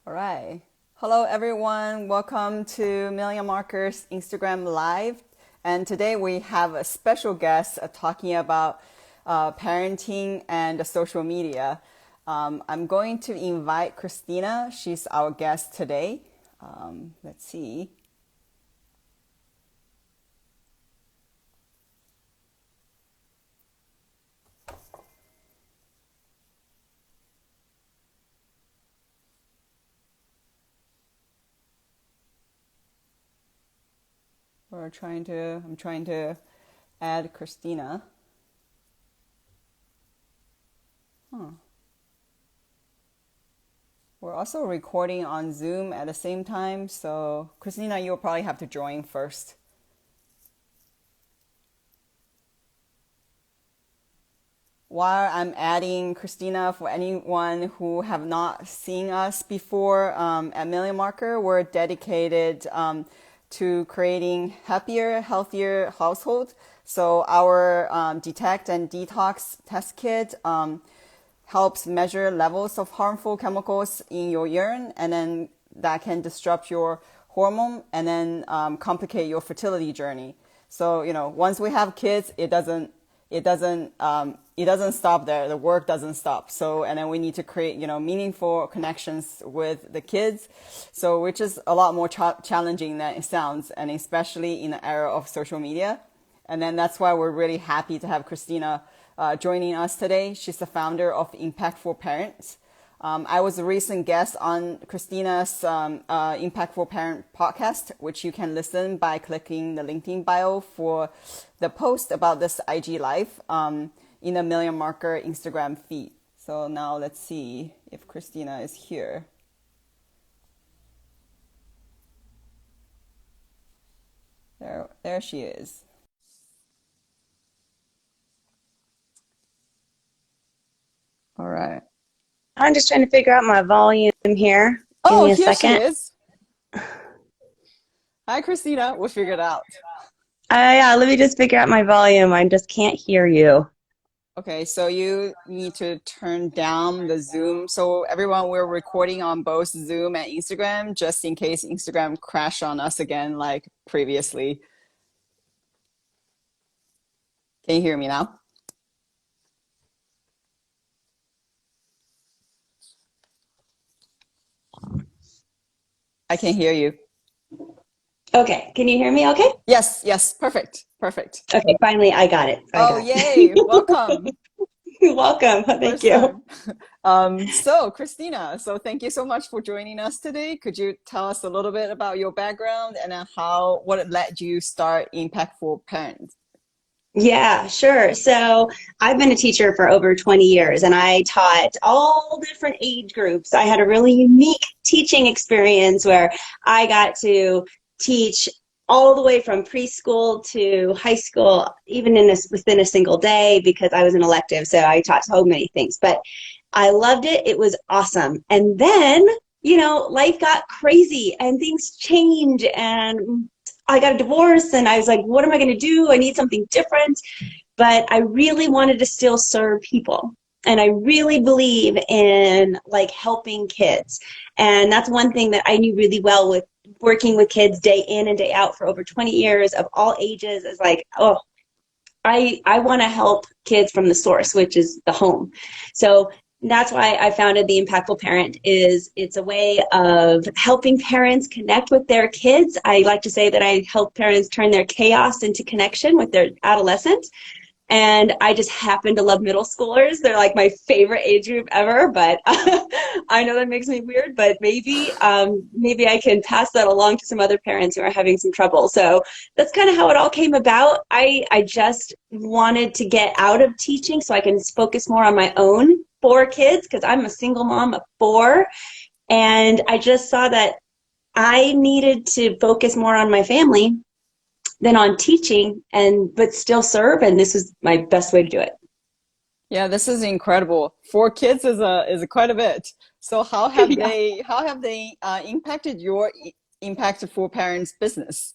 All right. Hello, everyone. Welcome to Million Markers Instagram Live. And today we have a special guest talking about parenting and social media. I'm going to invite Kristina. She's our guest today. Let's see. I'm trying to add Kristina. We're also recording on Zoom at the same time, so Kristina, you'll probably have to join first. While I'm adding Kristina, for anyone who have not seen us before, at Million Marker, we're dedicated to creating happier, healthier household. So our Detect and Detox test kit helps measure levels of harmful chemicals in your urine, and then that can disrupt your hormone and then complicate your fertility journey. So once we have kids, it doesn't stop there. The work doesn't stop. So, and then we need to create, meaningful connections with the kids. So, which is a lot more challenging than it sounds, and especially in the era of social media. And then that's why we're really happy to have Kristina joining us today. She's the founder of Impactful Parents. I was a recent guest on Kristina's Impactful Parent podcast, which you can listen by clicking the LinkedIn bio for the post about this IG Live in the Million Marker Instagram feed. So now let's see if Kristina is here. There she is. All right. I'm just trying to figure out my volume here. Give Oh, me a here she second. is. Hi, Kristina. We'll figure it out. Yeah, let me just figure out my volume. I just can't hear you. Okay, so you need to turn down the Zoom. So everyone, we're recording on both Zoom and Instagram, just in case Instagram crash on us again like previously. Can you hear me now? I can hear you. Okay, can you hear me okay? Yes, perfect, perfect. Okay, finally I got it. Oh, yay, welcome. Welcome. Thank First you. time. So Kristina, so thank you so much for joining us today. Could you tell us a little bit about your background and what led you start Impactful Parents? Yeah, sure. So I've been a teacher for over 20 years and I taught all different age groups. I had a really unique teaching experience where I got to teach all the way from preschool to high school, even within a single day because I was an elective. So I taught so many things, but I loved it. It was awesome. And then, life got crazy and things change and I got a divorce and I was like, what am I going to do? I need something different. But I really wanted to still serve people. And I really believe in like helping kids. And that's one thing that I knew really well with working with kids day in and day out for over 20 years of all ages is like, oh, I want to help kids from the source, which is the home. So that's why I founded the Impactful Parent. It's a way of helping parents connect with their kids. I like to say that I help parents turn their chaos into connection with their adolescent. And I just happen to love middle schoolers. They're like my favorite age group ever, but I know that makes me weird, but maybe I can pass that along to some other parents who are having some trouble. So that's kind of how it all came about. I just wanted to get out of teaching so I can focus more on my own 4 kids because I'm a single mom of 4. And I just saw that I needed to focus more on my family than on teaching but still serve, and this is my best way to do it. Yeah, this is incredible. 4 kids is quite a bit. So how have Yeah. they impacted your Impactful Parents business?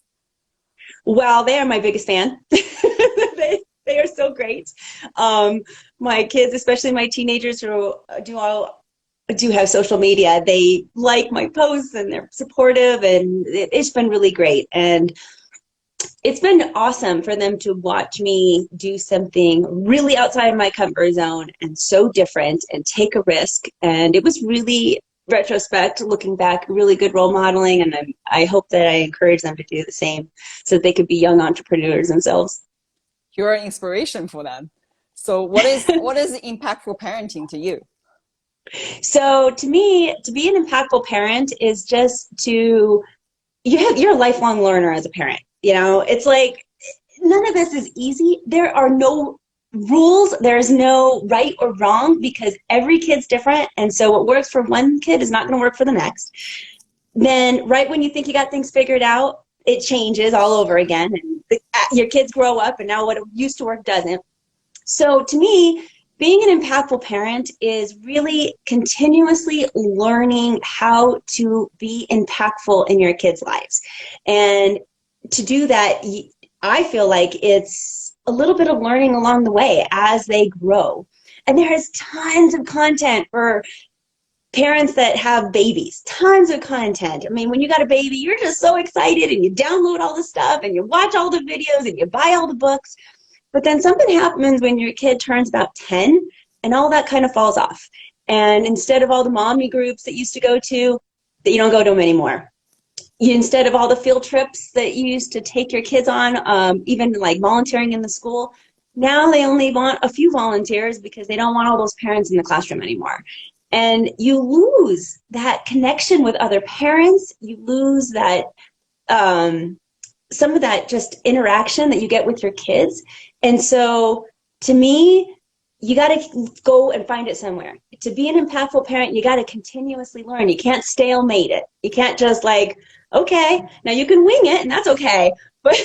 Well, they are my biggest fan. They are so great. My kids, especially my teenagers who do do have social media, they like my posts and they're supportive, and it's been really great. And it's been awesome for them to watch me do something really outside of my comfort zone and so different and take a risk. And it was really, retrospect, looking back, really good role modeling. And I hope that I encourage them to do the same so that they could be young entrepreneurs themselves. You're an inspiration for them. So what is impactful parenting to you? So to me, to be an impactful parent is just to, you're a lifelong learner as a parent. You know, it's like none of this is easy. There are no rules. There's no right or wrong because every kid's different. And so what works for one kid is not going to work for the next. Then right when you think you got things figured out, it changes all over again. And your kids grow up and now what used to work doesn't. So to me, being an impactful parent is really continuously learning how to be impactful in your kids' lives. And to do that, I feel like it's a little bit of learning along the way as they grow. And there's tons of content for parents that have babies, tons of content. I mean, when you got a baby, you're just so excited and you download all the stuff and you watch all the videos and you buy all the books. But then something happens when your kid turns about 10 and all that kind of falls off. And instead of all the mommy groups that you used to go to, that you don't go to them anymore. Instead of all the field trips that you used to take your kids on, even like volunteering in the school, now they only want a few volunteers because they don't want all those parents in the classroom anymore. And you lose that connection with other parents. You lose that, some of that just interaction that you get with your kids. And so to me, you got to go and find it somewhere. To be an impactful parent, you got to continuously learn. You can't stalemate it. You can't just like, okay, now you can wing it and that's okay. But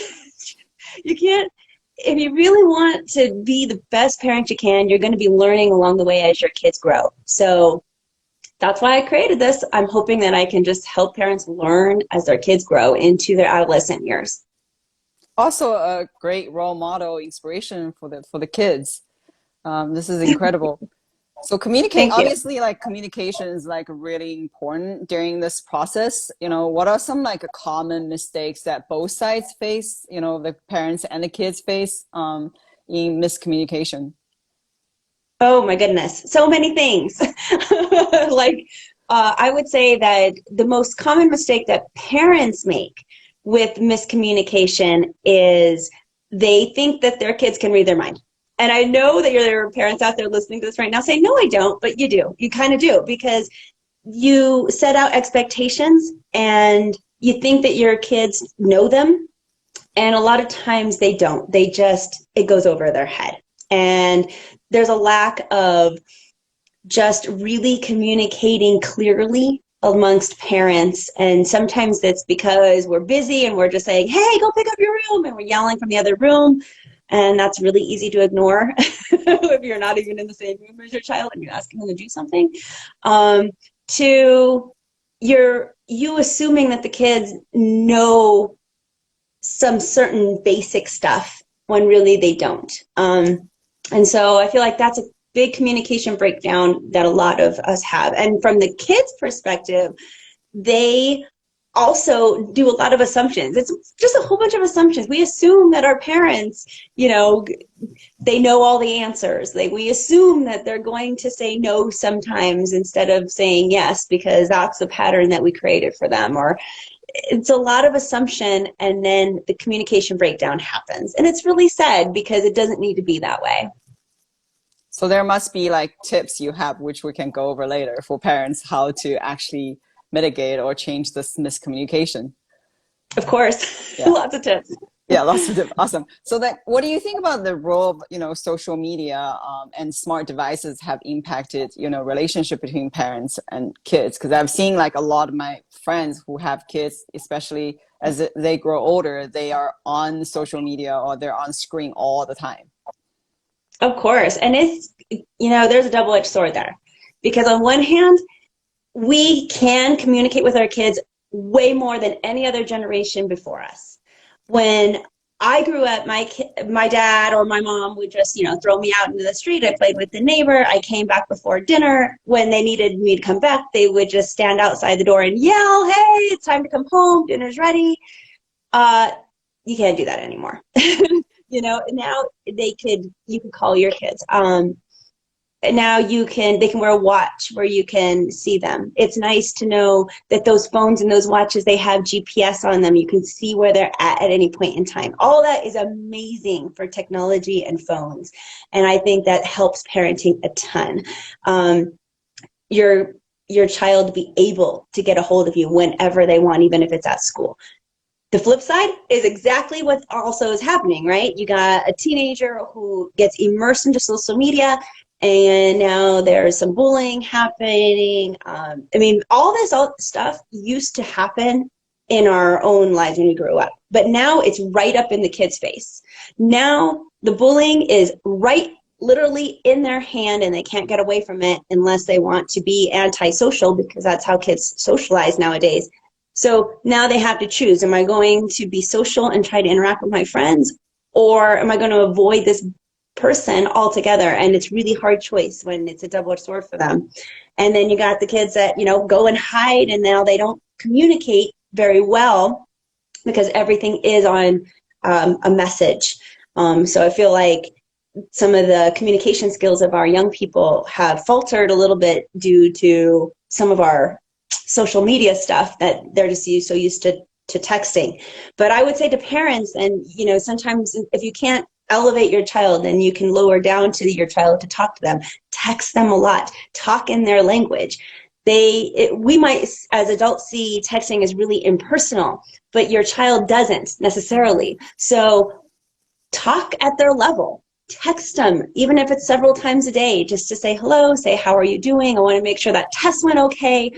you can't, if you really want to be the best parent you can, you're going to be learning along the way as your kids grow. So that's why I created this. I'm hoping that I can just help parents learn as their kids grow into their adolescent years. Also a great role model, inspiration for the kids. This is incredible. So communicate, Thank you. obviously, like communication is like really important during this process. You know, what are some like common mistakes that both sides face, you know, the parents and the kids face in miscommunication? Oh my goodness, so many things. Like, I would say that the most common mistake that parents make with miscommunication is they think that their kids can read their mind. And I know that there are parents out there listening to this right now saying, no, I don't, but you do. You kind of do, because you set out expectations and you think that your kids know them. And a lot of times they don't. They just, it goes over their head. And there's a lack of just really communicating clearly amongst parents. And sometimes that's because we're busy and we're just saying, hey, go pick up your room. And we're yelling from the other room. And that's really easy to ignore if you're not even in the same room as your child and you're asking them to do something. To you assuming that the kids know some certain basic stuff when really they don't. And so I feel like that's a big communication breakdown that a lot of us have. And from the kids' perspective, they also do a lot of assumptions. It's just a whole bunch of assumptions. We assume that our parents, you know, they know all the answers. We assume that they're going to say no sometimes instead of saying yes, because that's the pattern that we created for them. Or it's a lot of assumption, and then the communication breakdown happens. And it's really sad because it doesn't need to be that way. So there must be like tips you have, which we can go over later, for parents, how to actually mitigate or change this miscommunication. Of course. Yeah. Lots of tips. Yeah, lots of tips. Awesome. So then what do you think about the role of, you know, social media and smart devices have impacted, you know, relationship between parents and kids? Because I've seen like a lot of my friends who have kids, especially as they grow older, they are on social media or they're on screen all the time. Of course. And it's, you know, there's a double-edged sword there. Because on one hand, we can communicate with our kids way more than any other generation before us. When I grew up, my dad or my mom would just, throw me out into the street. I played with the neighbor. I came back before dinner. When they needed me to come back, they would just stand outside the door and yell, "Hey, it's time to come home. Dinner's ready." Uh, you can't do that anymore. Now you could call your kids. Now they can wear a watch where you can see them. It's nice to know that those phones and those watches, they have GPS on them. You can see where they're at any point in time. All that is amazing for technology and phones. And I think that helps parenting a ton. Your child be able to get a hold of you whenever they want, even if it's at school. The flip side is exactly what also is happening, right? You got a teenager who gets immersed into social media, and now there's some bullying happening. All this stuff used to happen in our own lives when we grew up, but now it's right up in the kids' face. Now the bullying is right literally in their hand, and they can't get away from it unless they want to be antisocial, because that's how kids socialize nowadays. So now they have to choose. Am I going to be social and try to interact with my friends, or am I going to avoid this person altogether? And it's really hard choice when it's a double-edged sword for them. And then you got the kids that, go and hide, and now they don't communicate very well because everything is on a message. So I feel like some of the communication skills of our young people have faltered a little bit due to some of our social media stuff that they're just so used to texting. But I would say to parents, and sometimes if you can't elevate your child, then you can lower down to your child to talk to them. Text them a lot. Talk in their language. We might, as adults, see texting as really impersonal, but your child doesn't necessarily. So talk at their level. Text them, even if it's several times a day, just to say hello, say, how are you doing? I want to make sure that test went okay.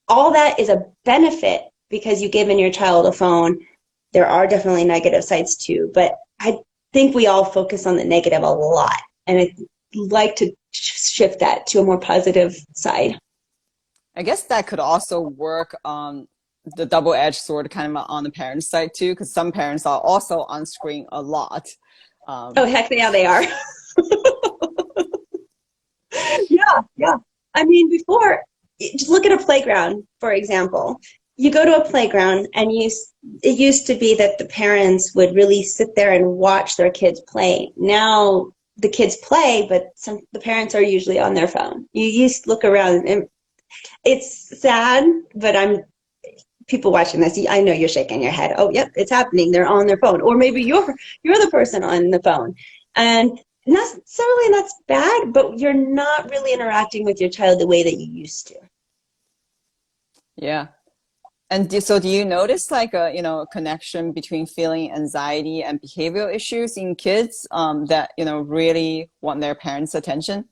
All that is a benefit because you've given your child a phone. There are definitely negative sides too, but I think we all focus on the negative a lot. And I'd like to shift that to a more positive side. I guess that could also work on the double-edged sword kind of on the parent side too, because some parents are also on screen a lot. Oh, heck yeah, they are. Yeah. Before, just look at a playground, for example. You go to a playground, and it used to be that the parents would really sit there and watch their kids play. Now the kids play, but the parents are usually on their phone. You used to look around, and it's sad, but people watching this, I know you're shaking your head. Oh, yep, it's happening. They're on their phone. Or maybe you're the person on the phone. And not necessarily that's bad, but you're not really interacting with your child the way that you used to. Yeah. And so do you notice like a connection between feeling anxiety and behavioral issues in kids that, really want their parents' attention?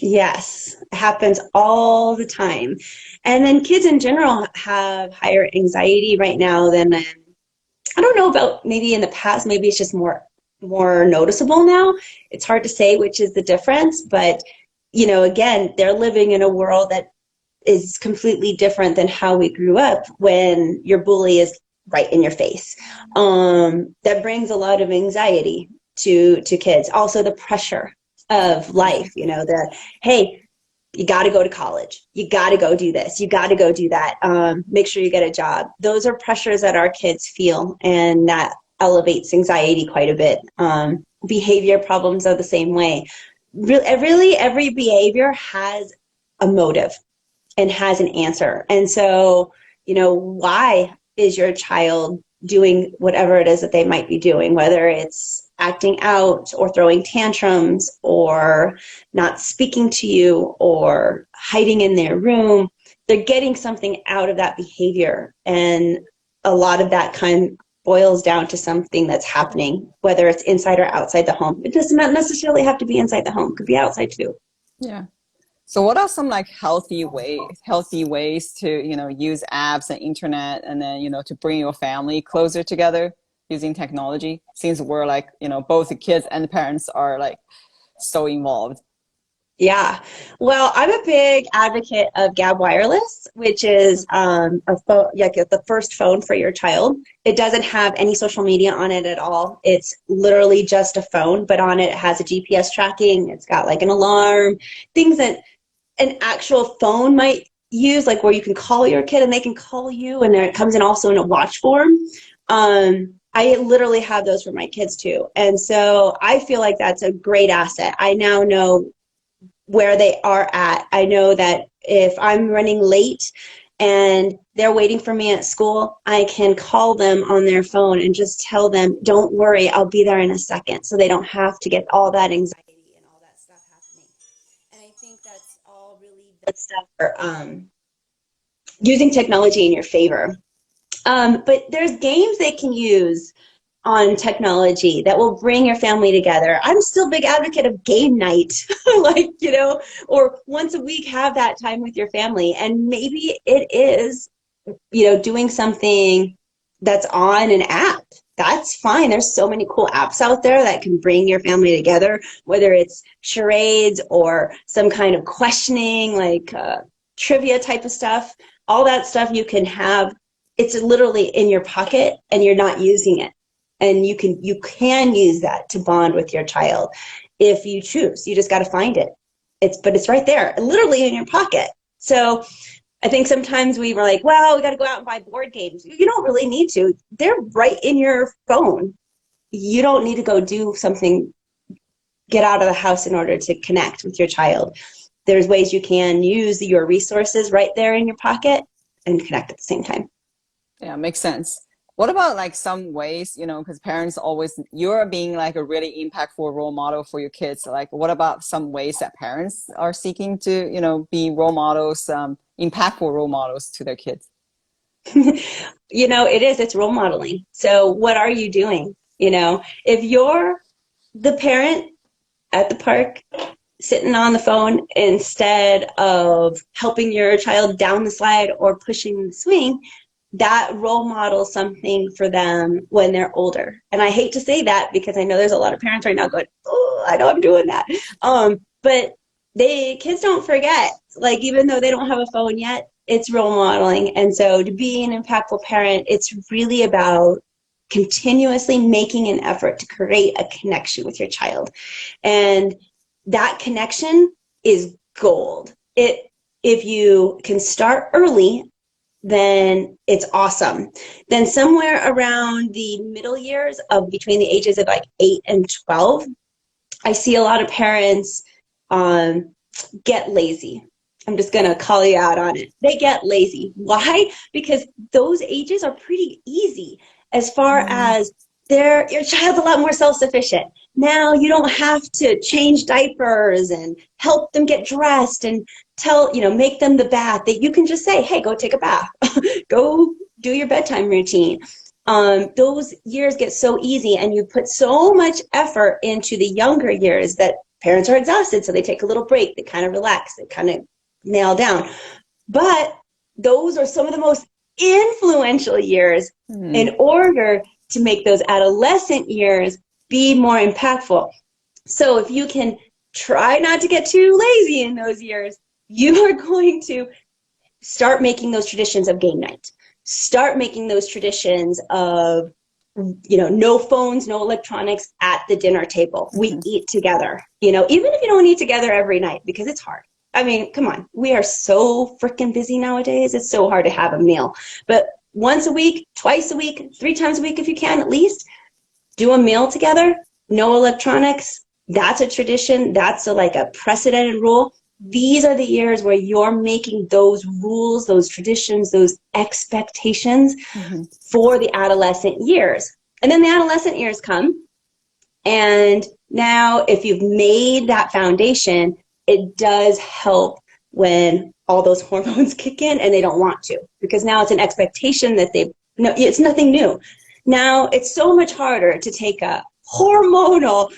Yes, it happens all the time. And then kids in general have higher anxiety right now than, I don't know about maybe in the past, maybe it's just more noticeable now. It's hard to say which is the difference, but again, they're living in a world that is completely different than how we grew up when your bully is right in your face. That brings a lot of anxiety to kids. Also the pressure of life, hey, you got to go to college. You got to go do this. You got to go do that. Make sure you get a job. Those are pressures that our kids feel, and that elevates anxiety quite a bit. Behavior problems are the same way. Really, every behavior has a motive and has an answer. And so, why is your child doing whatever it is that they might be doing, whether it's acting out or throwing tantrums or not speaking to you or hiding in their room? They're getting something out of that behavior. And a lot of that kind boils down to something that's happening, whether it's inside or outside the home. It does not necessarily have to be inside the home. It could be outside too. Yeah. So what are some like healthy ways to, use apps and internet and then, to bring your family closer together using technology, since we're like, both the kids and the parents are like so involved? Yeah. Well, I'm a big advocate of Gab Wireless, which is a phone, like the first phone for your child. It doesn't have any social media on it at all. It's literally just a phone, but on it, it has a GPS tracking. It's got like an alarm, things that an actual phone might use, like where you can call your kid and they can call you, and it comes in also in a watch form. I literally have those for my kids too. And so I feel like that's a great asset. I now know where they are at. I know that if I'm running late and they're waiting for me at school, I can call them on their phone and just tell them, don't worry, I'll be there in a second. So they don't have to get all that anxiety and all that stuff happening. And I think that's all really good stuff for using technology in your favor. But there's games they can use on technology that will bring your family together. I'm still a big advocate of game night, like, or once a week, have that time with your family. And maybe it is, doing something that's on an app. That's fine. There's so many cool apps out there that can bring your family together, whether it's charades or some kind of questioning, like trivia type of stuff. All that stuff you can have. It's literally in your pocket and you're not using it. And you can use that to bond with your child if you choose. You just got to find it. But it's right there, literally in your pocket. So I think sometimes we were like, well, we got to go out and buy board games. You don't really need to. They're right in your phone. You don't need to go do something, get out of the house in order to connect with your child. There's ways you can use your resources right there in your pocket and connect at the same time. Yeah, makes sense. What about like some ways, because parents always, you're being like a really impactful role model for your kids. Like, what about some ways that parents are seeking to, be role models, impactful role models to their kids? It's role modeling. So what are you doing? If you're the parent at the park sitting on the phone instead of helping your child down the slide or pushing the swing, that role models something for them when they're older. And I hate to say that because I know there's a lot of parents right now going, oh, I know I'm doing that. But kids don't forget, like, even though they don't have a phone yet, it's role modeling. And so to be an impactful parent, it's really about continuously making an effort to create a connection with your child. And that connection is gold. If you can start early, then it's awesome. Then somewhere around the middle years of between the ages of like 8 and 12, I see a lot of parents get lazy. I'm just going to call you out on it. They get lazy. Why? Because those ages are pretty easy as far as your child's a lot more self-sufficient. Now you don't have to change diapers and help them get dressed and make them the bath. That you can just say, hey, go take a bath. Go do your bedtime routine. Those years get so easy, and you put so much effort into the younger years that parents are exhausted, so they take a little break. They kind of relax. They kind of nail down. But those are some of the most influential years in order to make those adolescent years be more impactful. So if you can try not to get too lazy in those years, you are going to start making those traditions of game night. Start making those traditions of, no phones, no electronics at the dinner table. We eat together, even if you don't eat together every night, because it's hard. I mean, come on. We are so freaking busy nowadays. It's so hard to have a meal. But once a week, twice a week, 3 times a week, if you can, at least, do a meal together. No electronics. That's a tradition. That's like a precedented rule. These are the years where you're making those rules, those traditions, those expectations for the adolescent years. And then the adolescent years come. And now if you've made that foundation, it does help when all those hormones kick in and they don't want to, because now it's an expectation that it's nothing new. Now it's so much harder to take a hormonal,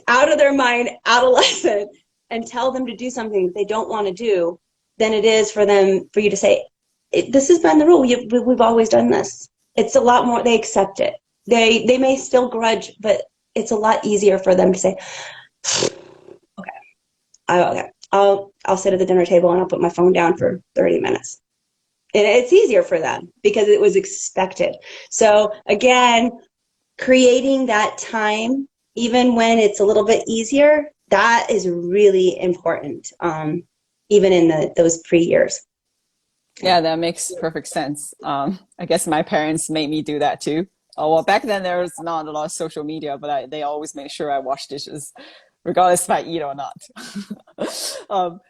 out of their mind adolescent and tell them to do something they don't want to do than it is for you to say, this has been the rule. We've always done this. It's a lot more, they accept it. They may still grudge, but it's a lot easier for them to say, okay, I'll sit at the dinner table and I'll put my phone down for 30 minutes. And it's easier for them because it was expected. So again, creating that time, even when it's a little bit easier, that is really important, even in those pre-years. Yeah, that makes perfect sense. I guess my parents made me do that too. Oh, well, back then there was not a lot of social media, but they always made sure I wash dishes, regardless if I eat or not.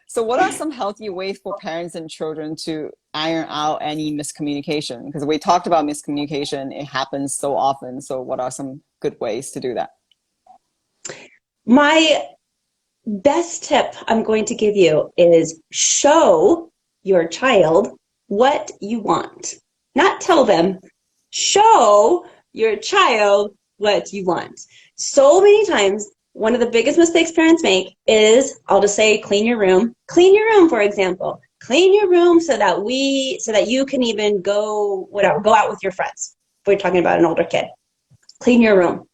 So what are some healthy ways for parents and children to iron out any miscommunication? Because we talked about miscommunication, it happens so often. So what are some good ways to do that? My best tip I'm going to give you is show your child what you want. Not tell them, show your child what you want. So many times, one of the biggest mistakes parents make is, I'll just say, clean your room. Clean your room, for example. Clean your room so that you can even go out with your friends. If we're talking about an older kid. Clean your room.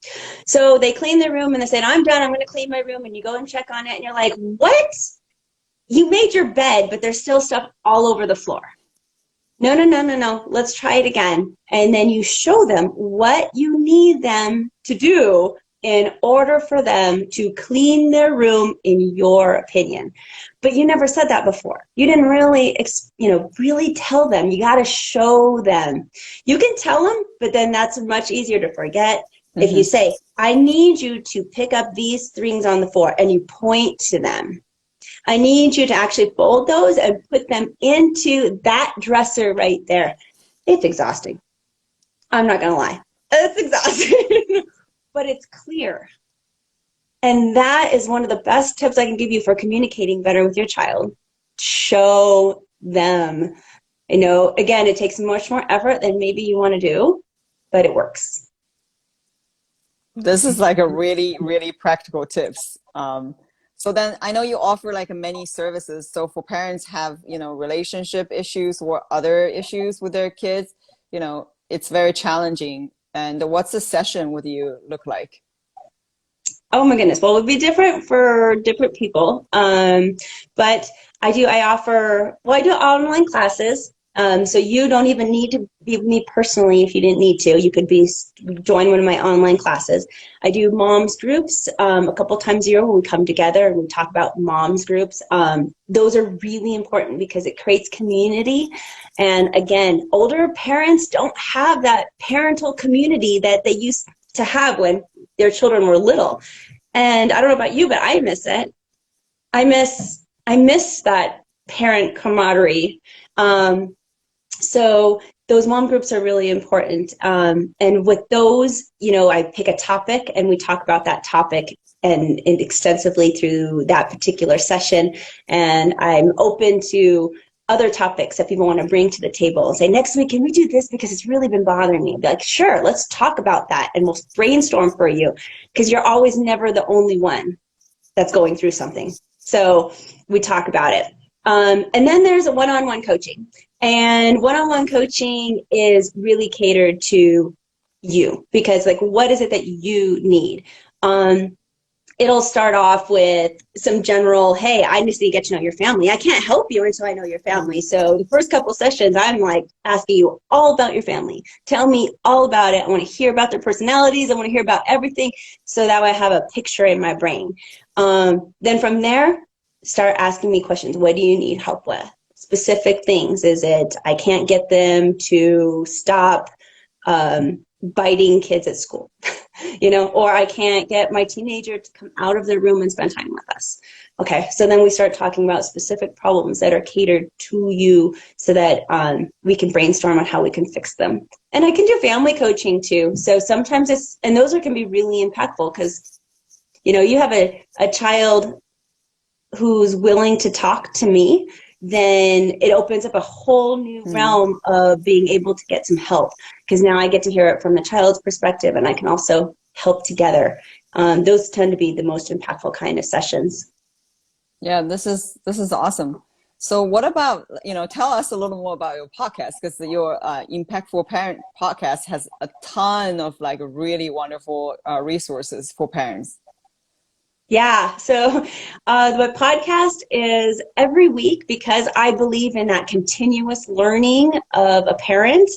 So they clean their room and they said, I'm done, I'm going to clean my room. And you go and check on it and you're like, what? You made your bed, but there's still stuff all over the floor. No. Let's try it again. And then you show them what you need them to do in order for them to clean their room, in your opinion. But you never said that before. You didn't really, really tell them. You got to show them. You can tell them, but then that's much easier to forget. If you say, I need you to pick up these things on the floor, and you point to them. I need you to actually fold those and put them into that dresser right there. It's exhausting. I'm not going to lie. It's exhausting, but it's clear. And that is one of the best tips I can give you for communicating better with your child. Show them. Again, it takes much more effort than maybe you want to do, but it works. This is like a really, really practical tips. So then I know you offer like many services. So for parents have, relationship issues or other issues with their kids, it's very challenging. And what's a session with you look like? Oh my goodness. Well, it would be different for different people. But I do online classes. So you don't even need to be with me personally if you didn't need to. You could join one of my online classes. I do moms groups a couple times a year when we come together and we talk about moms groups. Those are really important because it creates community. And again, older parents don't have that parental community that they used to have when their children were little. And I don't know about you, but I miss it. I miss that parent camaraderie. So those mom groups are really important. And with those, I pick a topic and we talk about that topic and extensively through that particular session. And I'm open to other topics that people want to bring to the table and say, next week, can we do this? Because it's really been bothering me. Be like, sure, let's talk about that. And we'll brainstorm for you because you're always never the only one that's going through something. So we talk about it. And then there's a one-on-one coaching. And one-on-one coaching is really catered to you because, what is it that you need? It'll start off with some general, hey, I just need to get to know your family. I can't help you until I know your family. So the first couple sessions, I'm asking you all about your family. Tell me all about it. I want to hear about their personalities. I want to hear about everything so that way I have a picture in my brain. Then from there, start asking me questions. What do you need help with? Specific things. Is it I can't get them to stop biting kids at school, or I can't get my teenager to come out of their room and spend time with us. Okay, so then we start talking about specific problems that are catered to you so that we can brainstorm on how we can fix them. And I can do family coaching too. So sometimes those can be really impactful because, you have a child who's willing to talk to me, then it opens up a whole new realm of being able to get some help because now I get to hear it from the child's perspective and I can also help together. Those tend to be the most impactful kind of sessions. Yeah, this is awesome. So what about, tell us a little more about your podcast because your Impactful Parent podcast has a ton of really wonderful resources for parents. Yeah. So the podcast is every week because I believe in that continuous learning of a parent.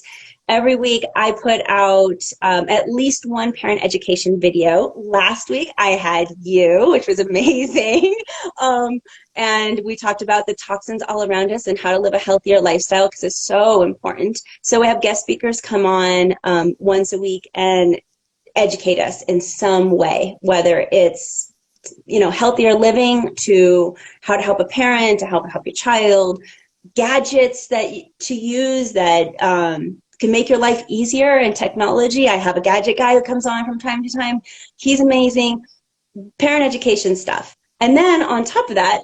Every week I put out at least one parent education video. Last week I had you, which was amazing. um, and we talked about the toxins all around us and how to live a healthier lifestyle because it's so important. So we have guest speakers come on once a week and educate us in some way, whether it's healthier living to how to help a parent, to help your child, gadgets that to use that can make your life easier, and technology. I have a gadget guy who comes on from time to time. He's amazing. Parent education stuff. And then on top of that,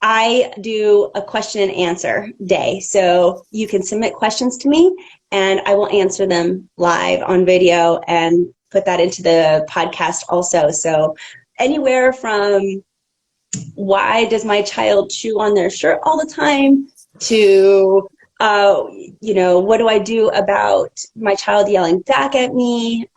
I do a question and answer day. So you can submit questions to me and I will answer them live on video and put that into the podcast also. So anywhere from why does my child chew on their shirt all the time to what do I do about my child yelling back at me?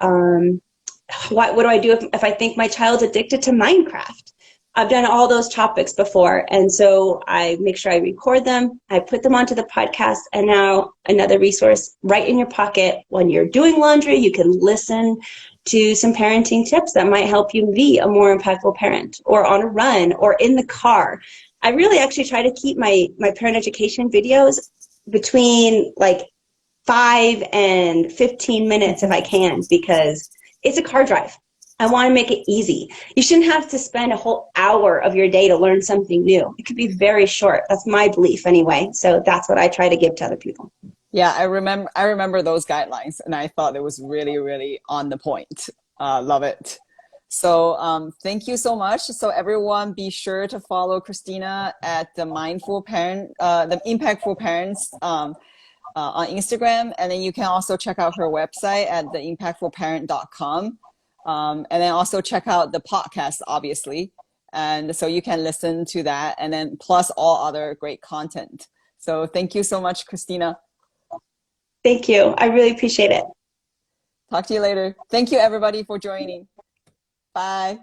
What do I do if I think my child's addicted to Minecraft? I've done all those topics before, and so I make sure I record them, I put them onto the podcast, and now another resource right in your pocket. When you're doing laundry, you can listen to some parenting tips that might help you be a more impactful parent, or on a run, or in the car. I really actually try to keep my parent education videos between like 5 and 15 minutes if I can, because it's a car drive. I want to make it easy. You shouldn't have to spend a whole hour of your day to learn something new. It could be very short. That's my belief anyway. So that's what I try to give to other people. Yeah, I remember those guidelines, and I thought it was really, really on the point. Love it. So thank you so much. So everyone, be sure to follow Kristina at the Mindful Parent, the Impactful Parents on Instagram, and then you can also check out her website at theimpactfulparent.com. And then also check out the podcast, obviously. And so you can listen to that, and then plus all other great content. So thank you so much, Kristina. Thank you. I really appreciate it. Talk to you later. Thank you, everybody, for joining. Bye.